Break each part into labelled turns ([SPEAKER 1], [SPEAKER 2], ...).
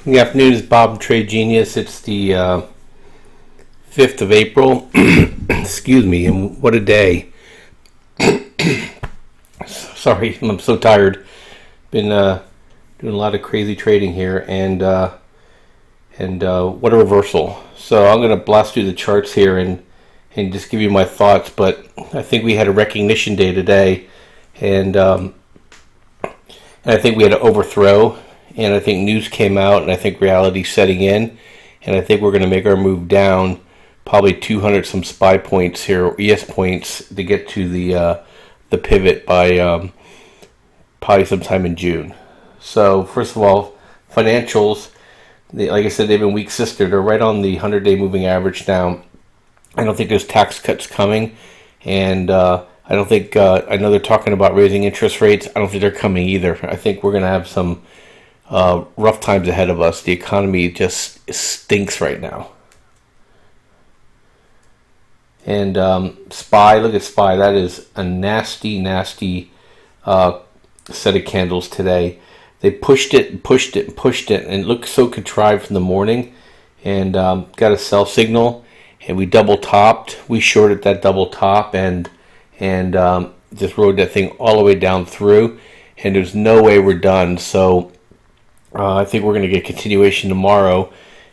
[SPEAKER 1] Good afternoon, it's Bob Trade Genius. It's the 5th of April. Excuse me, and what a day. Sorry, I'm so tired. Been doing a lot of crazy trading here, and what a reversal. So I'm going to blast through the charts here and just give you my thoughts, but I think we had a recognition day today, and I think we had an overthrow. And I think news came out, and I think reality's setting in, and I think we're going to make our move down, probably 200 some SPY points here, or ES points, to get to the pivot by probably sometime in June. So first of all, financials, like I said, they've been weak sister. They're right on the 100-day moving average now. I don't think there's tax cuts coming, and I don't think. I know they're talking about raising interest rates. I don't think they're coming either. I think we're going to have some rough times ahead of us. The economy just stinks right now. And SPY, look at SPY. That is a nasty, nasty set of candles today. They pushed it and pushed it and pushed it, and it looked so contrived from the morning. And got a sell signal, and we double topped. We shorted that double top, and just rode that thing all the way down through. And there's no way we're done. So I think we're going to get continuation tomorrow,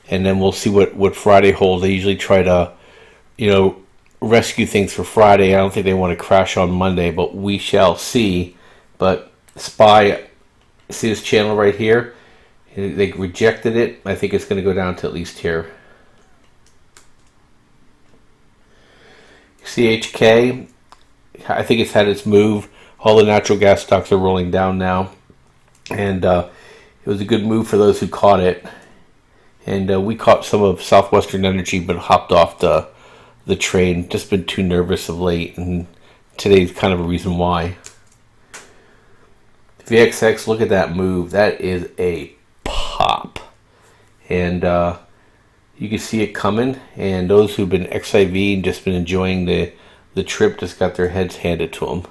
[SPEAKER 1] and then we'll see what Friday holds. They usually try to, rescue things for Friday. I don't think they want to crash on Monday, but we shall see. But SPY, see this channel right here? They rejected it. I think it's going to go down to at least here. CHK, I think it's had its move. All the natural gas stocks are rolling down now, and it was a good move for those who caught it, and we caught some of Southwestern Energy, but hopped off the train. Just been too nervous of late, and today's kind of a reason why. VXX, look at that move. That is a pop, and you can see it coming. And those who've been XIV and just been enjoying the trip just got their heads handed to them.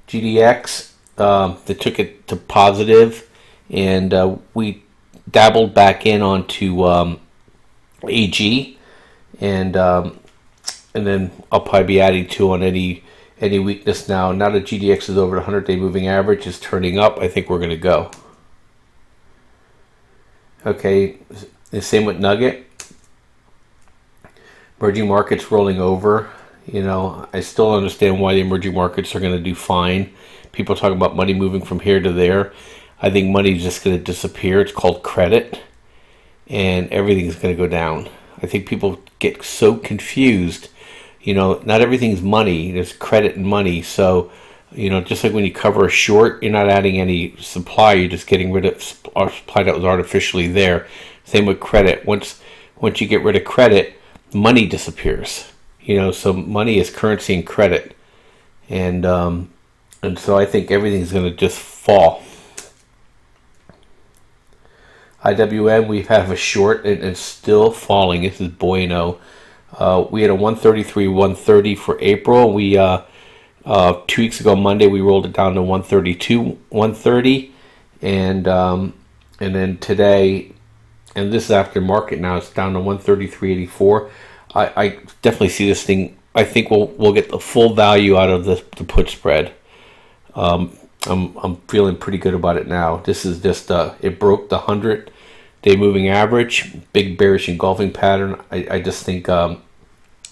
[SPEAKER 1] GDX. They took it to positive, and we dabbled back in onto AG, and then I'll probably be adding to on any weakness now. Now that GDX is over the 100-day moving average, is turning up, I think we're going to go. Okay, the same with Nugget. Emerging markets rolling over. I still don't understand why the emerging markets are going to do fine. People talk about money moving from here to there. I think money is just going to disappear. It's called credit, and everything's going to go down. I think people get so confused. Not everything's money. There's credit and money. So, just like when you cover a short, you're not adding any supply. You're just getting rid of supply that was artificially there. Same with credit. Once you get rid of credit, money disappears. So money is currency and credit, and so I think everything's going to just fall. IWM, we have a short, and it's still falling. This is bueno. We had a 133, 130 for April. We 2 weeks ago, Monday, we rolled it down to 132, 130, and then today, and this is after market now, it's down to 133.84. I definitely see this thing. I think we'll get the full value out of the put spread. I'm feeling pretty good about it now. This is just it broke the 100-day moving average. Big bearish engulfing pattern. I just think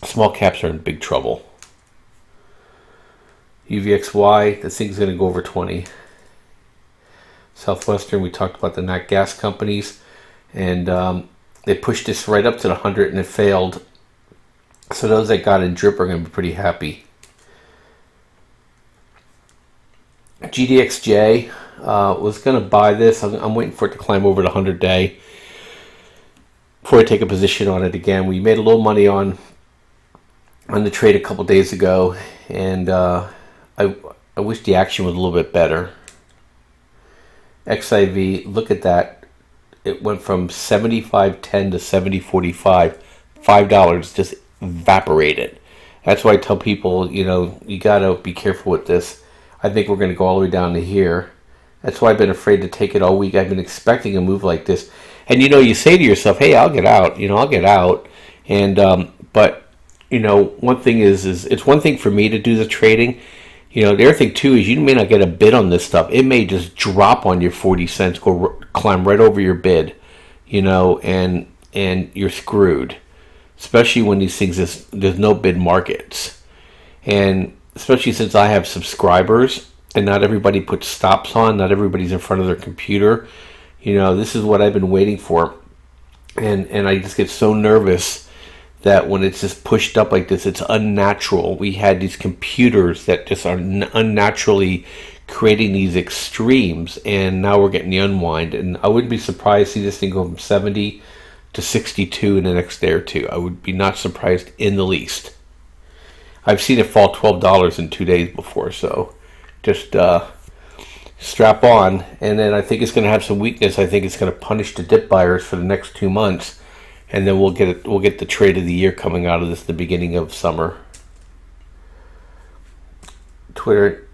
[SPEAKER 1] small caps are in big trouble. UVXY, this thing's going to go over 20. Southwestern, we talked about the nat gas companies, and they pushed this right up to the 100, and it failed. So those that got in drip are going to be pretty happy. GDXJ, was going to buy this. I'm waiting for it to climb over the 100-day before I take a position on it again. We made a little money on the trade a couple days ago, and I wish the action was a little bit better. XIV, look at that. It went from 75.10 to 70.45. $5 just evaporated. That's why I tell people, you got to be careful with this. I think we're going to go all the way down to here, That's why I've been afraid to take it all week. I've been expecting a move like this. And, you say to yourself, hey, I'll get out. I'll get out. And, but, one thing is it's one thing for me to do the trading. The other thing, too, is you may not get a bid on this stuff. It may just drop on your 40 cents, climb right over your bid, and you're screwed. Especially when these things, there's no bid markets. And especially since I have subscribers, and not everybody puts stops on, not everybody's in front of their computer. This is what I've been waiting for. And I just get so nervous that when it's just pushed up like this, it's unnatural. We had these computers that just are unnaturally creating these extremes, and now we're getting the unwind. And I wouldn't be surprised to see this thing go from 70 to 62 in the next day or two. I would be not surprised in the least. I've seen it fall $12 in 2 days before, so just strap on. And then I think it's going to have some weakness. I think it's going to punish the dip buyers for the next 2 months, and then we'll get the trade of the year coming out of this, the beginning of summer. Twitter,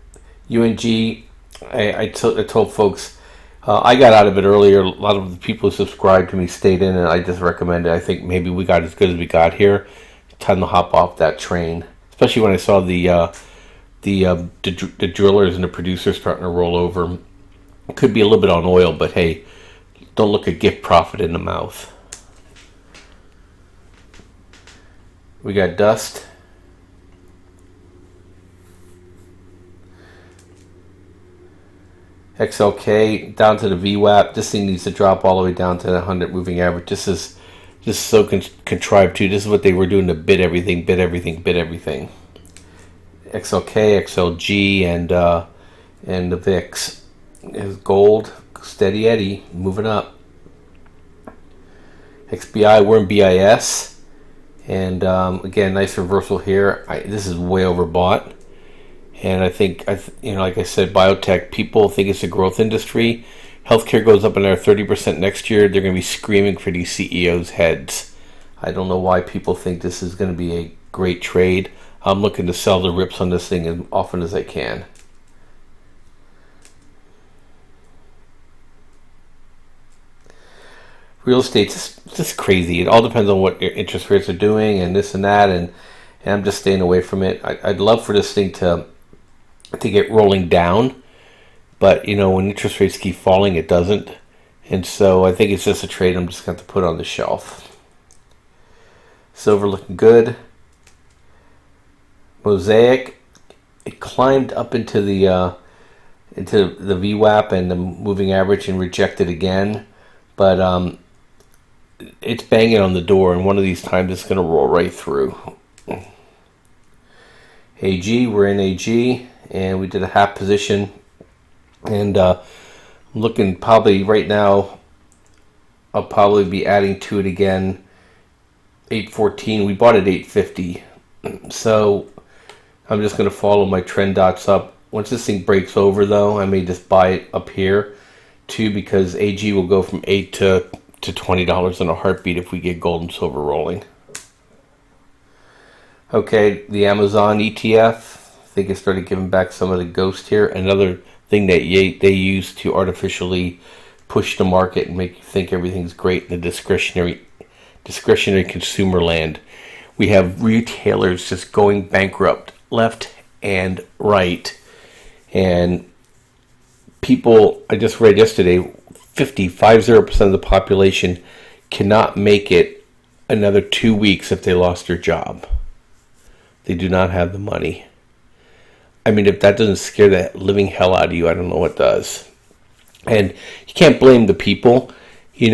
[SPEAKER 1] UNG. I told folks I got out of it earlier. A lot of the people who subscribed to me stayed in, and I just recommend it. I think maybe we got as good as we got here. Time to hop off that train, especially when I saw the drillers and the producers starting to roll over. It could be a little bit on oil, but hey, don't look at gift profit in the mouth. We got dust. XLK down to the VWAP. This thing needs to drop all the way down to the 100 moving average. This is so contrived too. This is what they were doing to bid everything. XLK, XLG, and the VIX is gold, steady Eddie, moving up. XBI, we're in BIS, and again, nice reversal here. This is way overbought, and I think like I said, biotech. People think it's a growth industry. Healthcare goes up another 30% next year. They're going to be screaming for these CEOs' heads. I don't know why people think this is going to be a great trade. I'm looking to sell the rips on this thing as often as I can. Real estate's just crazy. It all depends on what your interest rates are doing and this and that, and I'm just staying away from it. I'd love for this thing to get rolling down, but when interest rates keep falling, it doesn't. And so I think it's just a trade I'm just going to have to put on the shelf. Silver looking good. Mosaic, it climbed up into the VWAP and the moving average and rejected again, but it's banging on the door, and one of these times it's going to roll right through. AG, we're in AG, and we did a half position, and I'm looking probably right now. I'll probably be adding to it again. 814. We bought at 850, so I'm just going to follow my trend dots up. Once this thing breaks over, though, I may just buy it up here too, because AG will go from $8 to $20 in a heartbeat if we get gold and silver rolling. Okay, the Amazon ETF. I think it started giving back some of the ghost here. Another thing that they use to artificially push the market and make you think everything's great in the discretionary consumer land. We have retailers just going bankrupt left and right, and people, I just read yesterday, 50% of the population cannot make it another 2 weeks if they lost their job. They do not have the money. I mean, if that doesn't scare the living hell out of you, I don't know what does. And you can't blame the people. They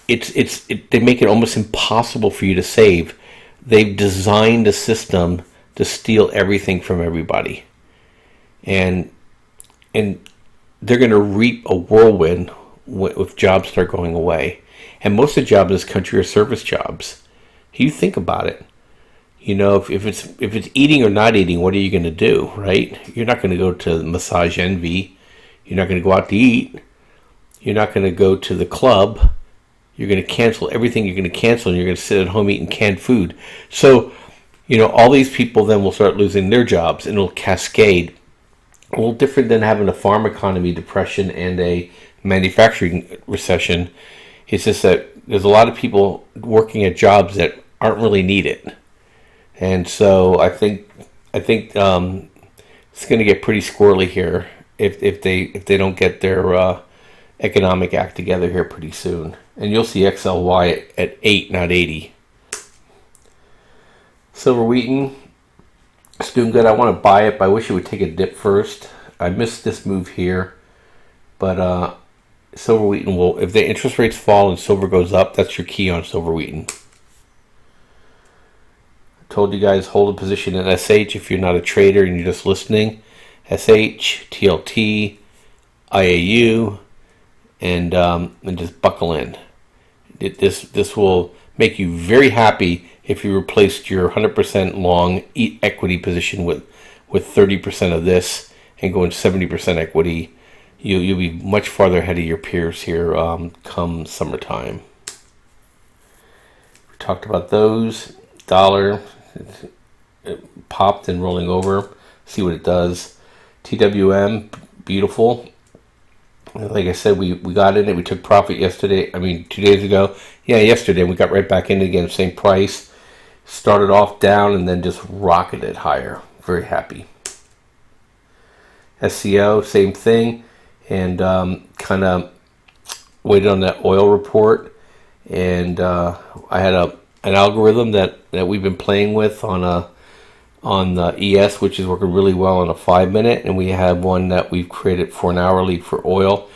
[SPEAKER 1] make it almost impossible for you to save. They've designed a system to steal everything from everybody, and they're going to reap a whirlwind if jobs start going away. And most of the jobs in this country are service jobs. You think about it. If it's eating or not eating, what are you going to do, right? You're not going to go to Massage Envy. You're not going to go out to eat. You're not going to go to the club. You're going to cancel everything you're going to cancel, and you're going to sit at home eating canned food. So, all these people then will start losing their jobs, and it'll cascade. a little different than having a farm economy depression and a manufacturing recession. It's just that there's a lot of people working at jobs that aren't really needed, and so I think it's going to get pretty squirrely here if they don't get their economic act together here pretty soon. And you'll see XLY at 8, not 80. Silver Wheaton, it's doing good. I want to buy it, but I wish it would take a dip first. I missed this move here, but Silver Wheaton will, if the interest rates fall and silver goes up, that's your key on Silver Wheaton. I told you guys hold a position in SH if you're not a trader and you're just listening. SH, TLT, IAU, and just buckle in. This will make you very happy if you replaced your 100% long equity position with 30% of this and going 70% equity. You'll be much farther ahead of your peers here come summertime. We talked about those. Dollar, it popped and rolling over. See what it does. TWM, beautiful. Like I said, we got in it. We took profit yesterday. 2 days ago. Yeah, yesterday. We got right back in again, same price. Started off down and then just rocketed higher. Very happy. SCO, same thing. And kind of waited on that oil report. And I had an algorithm that we've been playing with on the ES, which is working really well on a 5-minute, and we have one that we've created for an hourly for oil.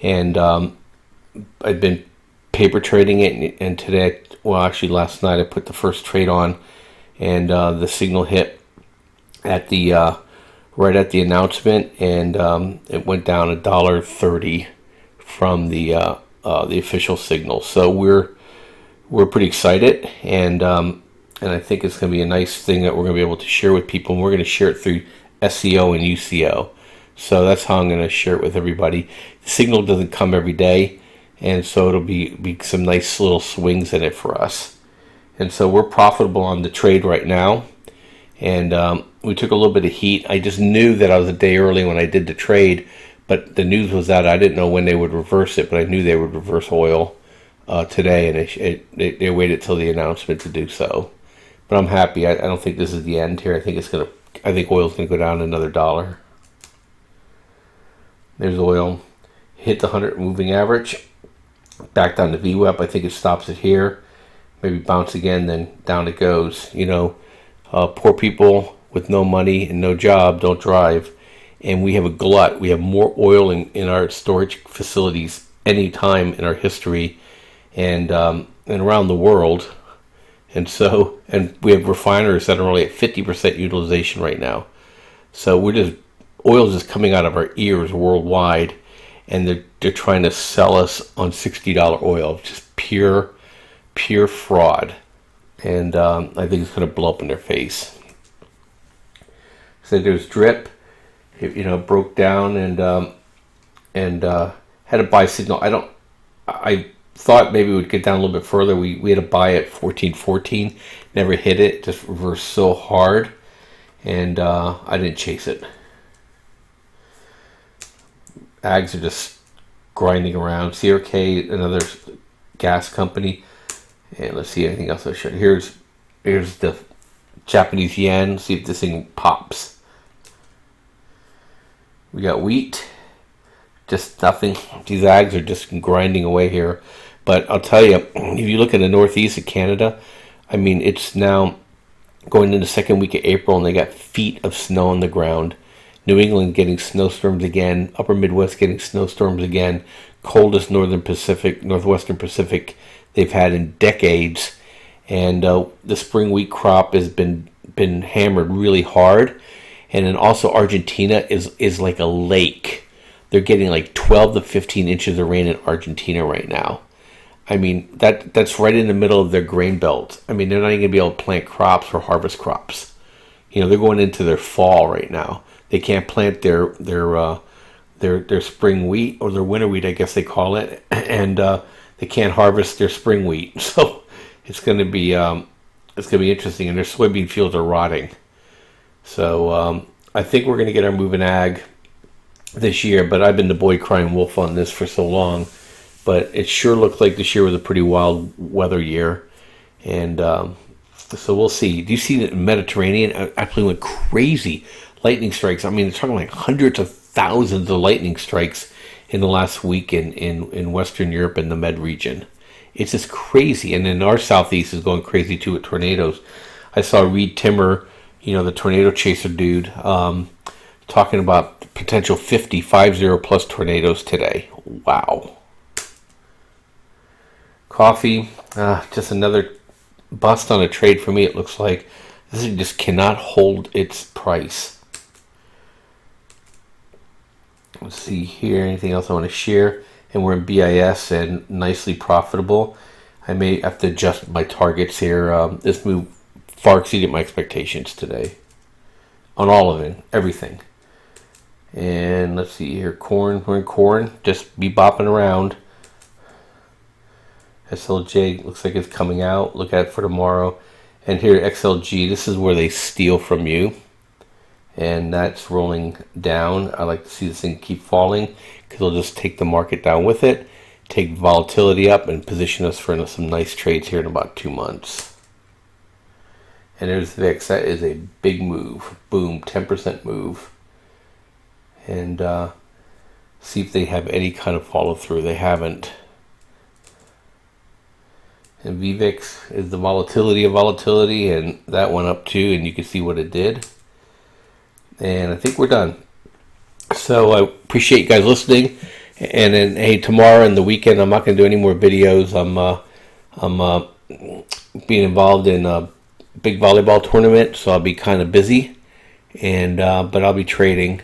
[SPEAKER 1] And I've been paper trading it, and today, actually last night, I put the first trade on, and the signal hit at the right at the announcement, and it went down $1.30 from the official signal. So we're pretty excited, and I think it's going to be a nice thing that we're going to be able to share with people, and we're going to share it through SEO and UCO. So that's how I'm going to share it with everybody. The signal doesn't come every day, and so it'll be some nice little swings in it for us. And so we're profitable on the trade right now, and we took a little bit of heat. I just knew that I was a day early when I did the trade, but the news was out. I didn't know when they would reverse it, but I knew they would reverse oil today, and they waited till the announcement to do so. But I'm happy. I don't think this is the end here. I think oil's gonna go down another $1. There's oil. Hit the 100 moving average. Back down to VWAP. I think it stops it here. Maybe bounce again, then down it goes. Poor people with no money and no job don't drive. And we have a glut. We have more oil in our storage facilities any time in our history and around the world. And we have refiners that are only at 50% utilization right now. So oil's just coming out of our ears worldwide, and they're trying to sell us on $60 oil, just pure fraud. And I think it's going to blow up in their face. So there's drip, it broke down and had a buy signal. I thought maybe it would get down a little bit further. We had a buy at 14.14, never hit it, just reversed so hard, and I didn't chase it. Ags are just grinding around. CRK, another gas company, and let's see anything else I should. Here's the Japanese yen. See if this thing pops. We got wheat. Just nothing. These ags are just grinding away here. But I'll tell you, if you look at the northeast of Canada, it's now going into the second week of April, and they got feet of snow on the ground. New England getting snowstorms again. Upper Midwest getting snowstorms again. Coldest northwestern Pacific they've had in decades. And the spring wheat crop has been hammered really hard. And then also Argentina is like a lake. They're getting like 12 to 15 inches of rain in Argentina right now. That's right in the middle of their grain belt. They're not even going to be able to plant crops or harvest crops. They're going into their fall right now. They can't plant their spring wheat, or their winter wheat, I guess they call it, and they can't harvest their spring wheat. So it's going to be interesting, and their soybean fields are rotting. So I think we're going to get our move in ag. this year, but I've been the boy crying wolf on this for so long. But it sure looked like this year was a pretty wild weather year. And so we'll see. Do you see the Mediterranean actually went crazy? Lightning strikes. I mean, they're talking like hundreds of thousands of lightning strikes in the last week in Western Europe and the Med region. It's just crazy. And then our southeast is going crazy too with tornadoes. I saw Reed Timmer, the tornado chaser dude, talking about potential 50 plus tornadoes today. Wow. Coffee, just another bust on a trade for me. It looks like this just cannot hold its price. Let's see here. Anything else I want to share? And we're in BIS and nicely profitable. I may have to adjust my targets here. This move far exceeded my expectations today on all of it, everything. And let's see here. Corn. We're in corn. Just be bopping around. SLJ looks like it's coming out. Look at it for tomorrow. And here XLG, this is where they steal from you. And that's rolling down. I like to see this thing keep falling because it'll just take the market down with it, take volatility up, and position us for some nice trades here in about 2 months. And there's VIX. That is a big move. Boom, 10% move. And see if they have any kind of follow through. They haven't. And VVIX is the volatility of volatility, and that went up too, and you can see what it did. And I think we're done. So I appreciate you guys listening. And then, hey, tomorrow and the weekend, I'm not going to do any more videos. I'm being involved in a big volleyball tournament, so I'll be kind of busy. And but I'll be trading.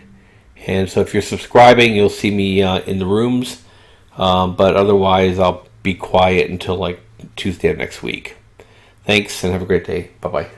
[SPEAKER 1] And so if you're subscribing, you'll see me in the rooms. But otherwise, I'll be quiet until like Tuesday of next week. Thanks and have a great day. Bye-bye.